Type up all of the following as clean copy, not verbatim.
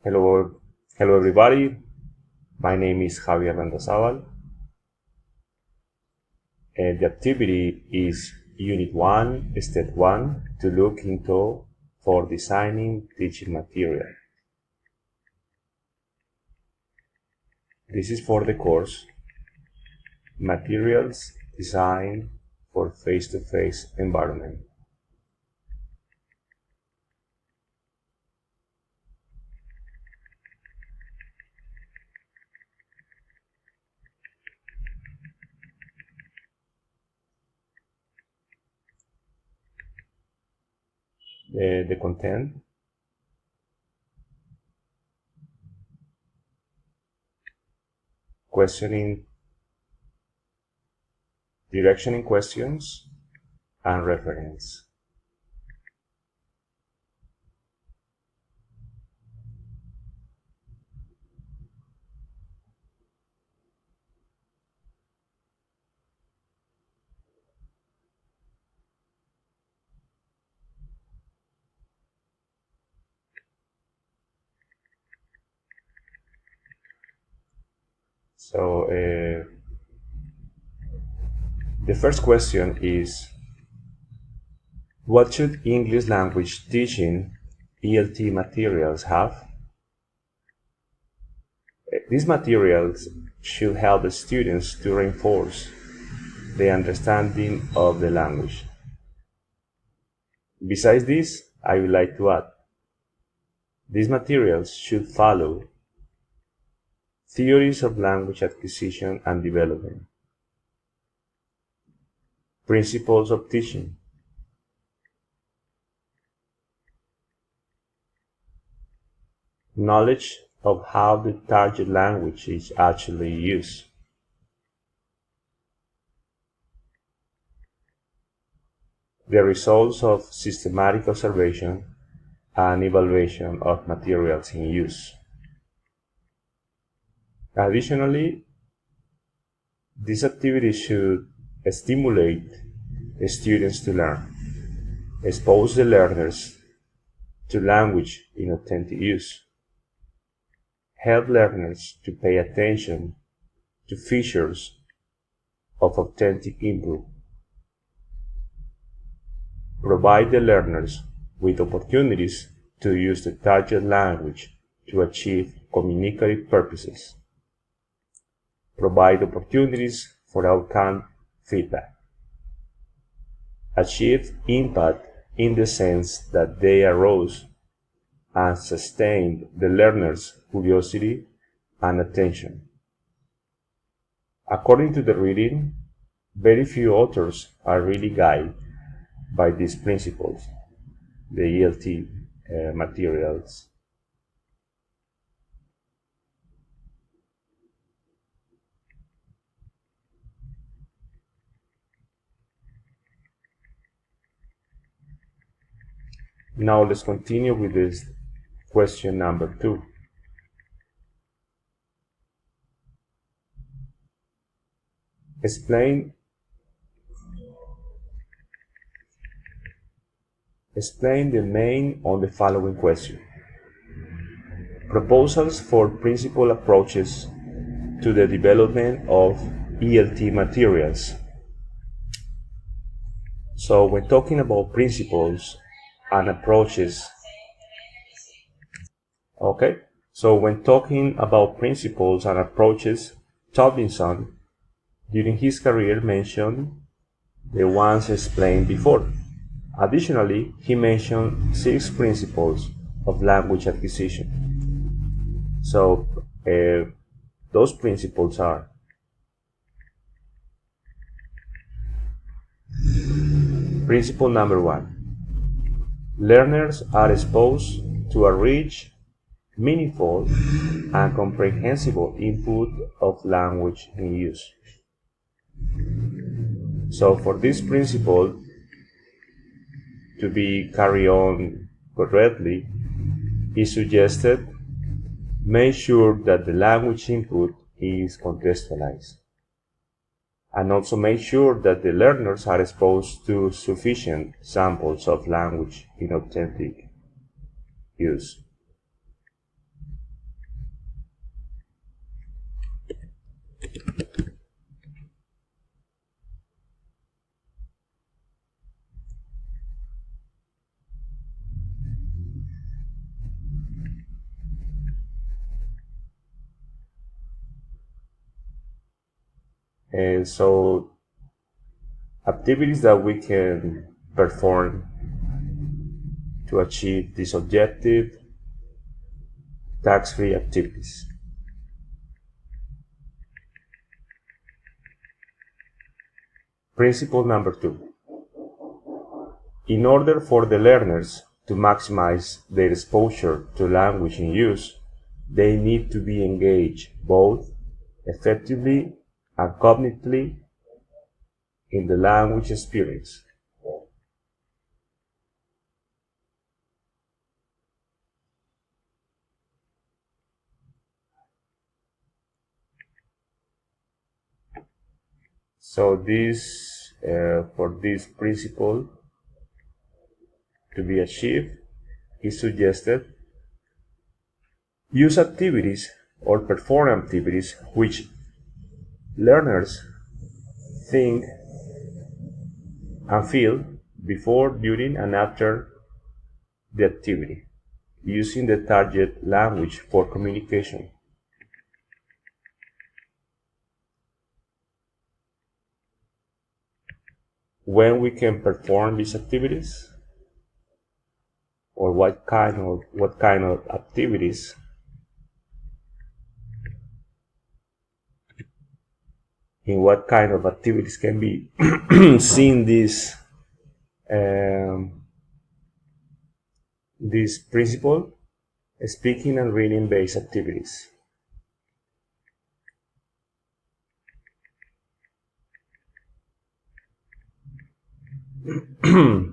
Hello, hello everybody. My name is Javier Mendozábal, and the activity is Unit 1, Step 1, to look into for designing teaching material. This is for the course Materials Design for Face-to-Face Environment. The content, questioning, directioning questions, and reference. So the first question is, what should English language teaching ELT materials have? These materials should help the students to reinforce the understanding of the language. Besides this, I would like to add, these materials should follow theories of language acquisition and development, principles of teaching, knowledge of how the target language is actually used, the results of systematic observation and evaluation of materials in use. Additionally, this activity should stimulate the students to learn, expose the learners to language in authentic use, help learners to pay attention to features of authentic input, provide the learners with opportunities to use the target language to achieve communicative purposes, provide opportunities for outcome feedback, achieve impact in the sense that they arouse and sustain the learner's curiosity and attention. According to the reading, very few authors are really guided by these principles, the ELT materials. Now let's continue with this question number 2. Explain the main on the following question. Proposals for principal approaches to the development of ELT materials. So when talking about principles and approaches, when talking about principles and approaches, Tomlinson, during his career, mentioned the ones explained before. Additionally, he mentioned 6 principles of language acquisition. So those principles are: principle number 1, learners are exposed to a rich, meaningful, and comprehensible input of language in use. So for this principle to be carried on correctly, he suggested make sure that the language input is contextualized, and also make sure that the learners are exposed to sufficient samples of language in authentic use. And so activities that we can perform to achieve this objective, tax-free activities. Principle number 2. In order for the learners to maximize their exposure to language in use, they need to be engaged both effectively and cognitively in the language experience. So for this principle to be achieved, is suggested use activities or perform activities which learners think and feel before, during, and after the activity, using the target language for communication. When we can perform these activities, or what kind of activities, in what kind of activities can be seen this principle: speaking and reading based activities.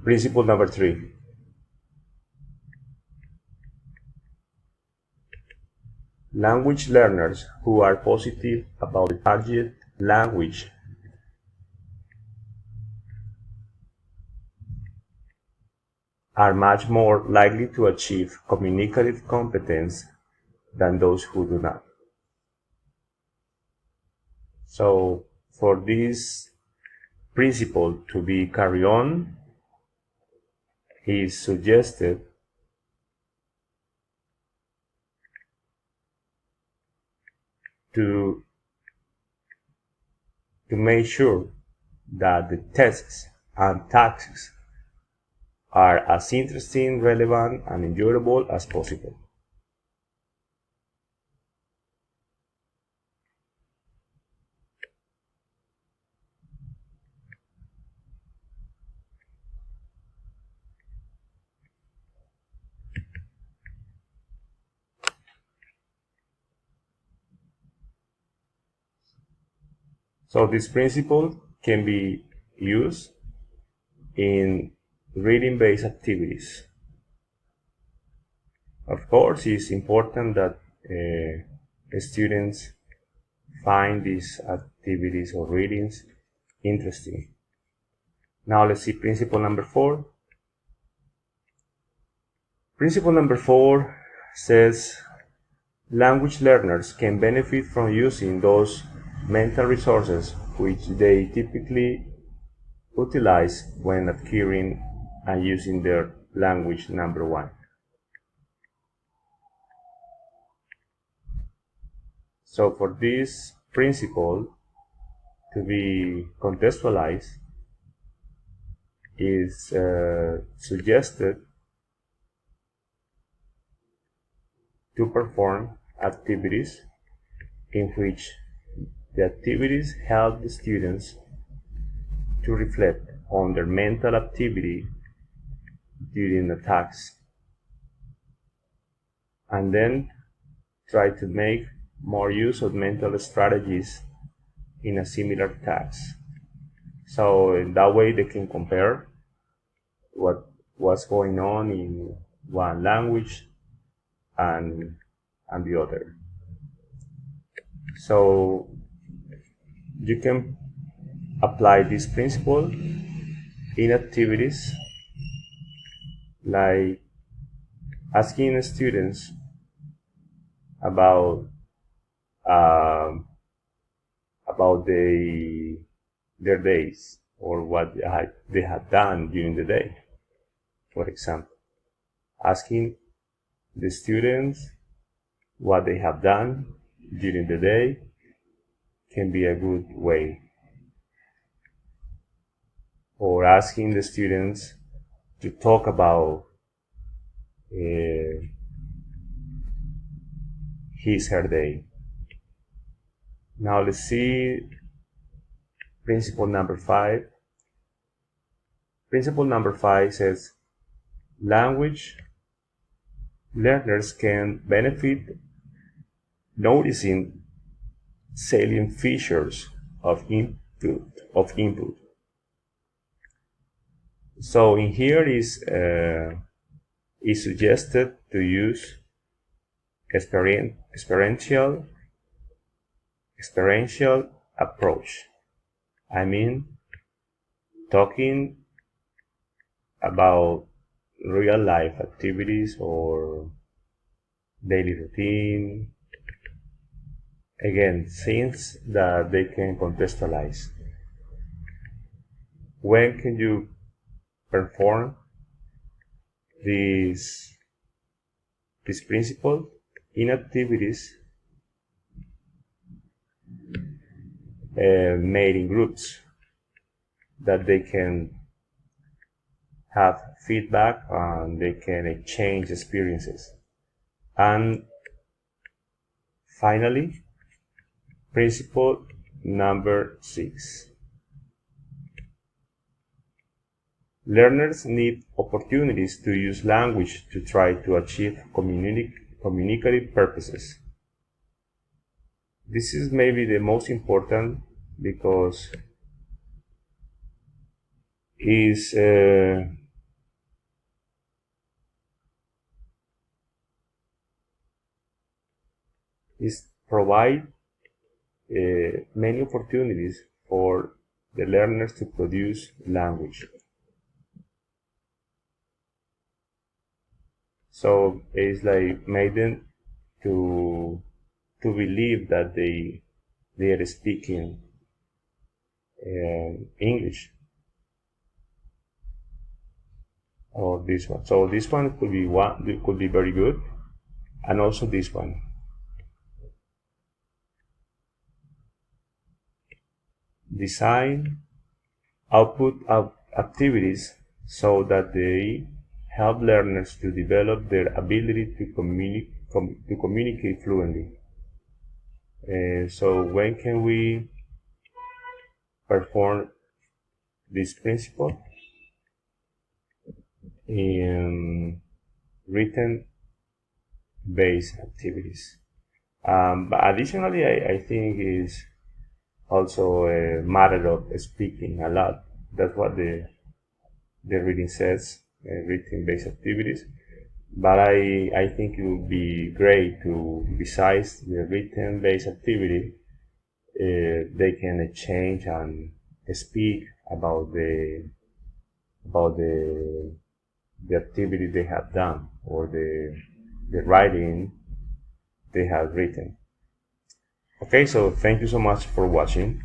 Principle number 3. Language learners who are positive about the target language are much more likely to achieve communicative competence than those who do not. So for this principle to be carried on, he suggested to make sure that the tests and tasks are as interesting, relevant, and enjoyable as possible. So this principle can be used in reading-based activities. Of course, it's important that students find these activities or readings interesting. Now let's see principle number 4. Principle number 4 says language learners can benefit from using those mental resources which they typically utilize when acquiring and using their language number 1. So for this principle to be contextualized, is suggested to perform activities in which the activities help the students to reflect on their mental activity during the task, and then try to make more use of mental strategies in a similar task. So in that way they can compare what's going on in one language and the other. So you can apply this principle in activities like asking students about their days or what they have done during the day. For example, asking the students what they have done during the day can be a good way. Or asking the students to talk about her day. Now let's see principle number 5. Principle number 5 says language learners can benefit noticing salient features of input. So in here is suggested to use experiential approach. I mean, talking about real life activities or daily routine. Again, things that they can contextualize. When can you perform this principle? In activities made in groups that they can have feedback and they can exchange experiences. And finally, principle number 6. Learners need opportunities to use language to try to achieve communicative purposes. This is maybe the most important because is provide many opportunities for the learners to produce language. So it's like made them to believe that they are speaking English. Or this one. So this one could be very good, and also this one. Design output activities so that they help learners to develop their ability to communicate fluently. So when can we perform this principle? In written-based activities. But additionally, I think is also a matter of speaking a lot. That's what the reading says, written-based activities. But I think it would be great to, besides the written-based activity, they can exchange and speak about the activity they have done or the writing they have written. Okay, so thank you so much for watching.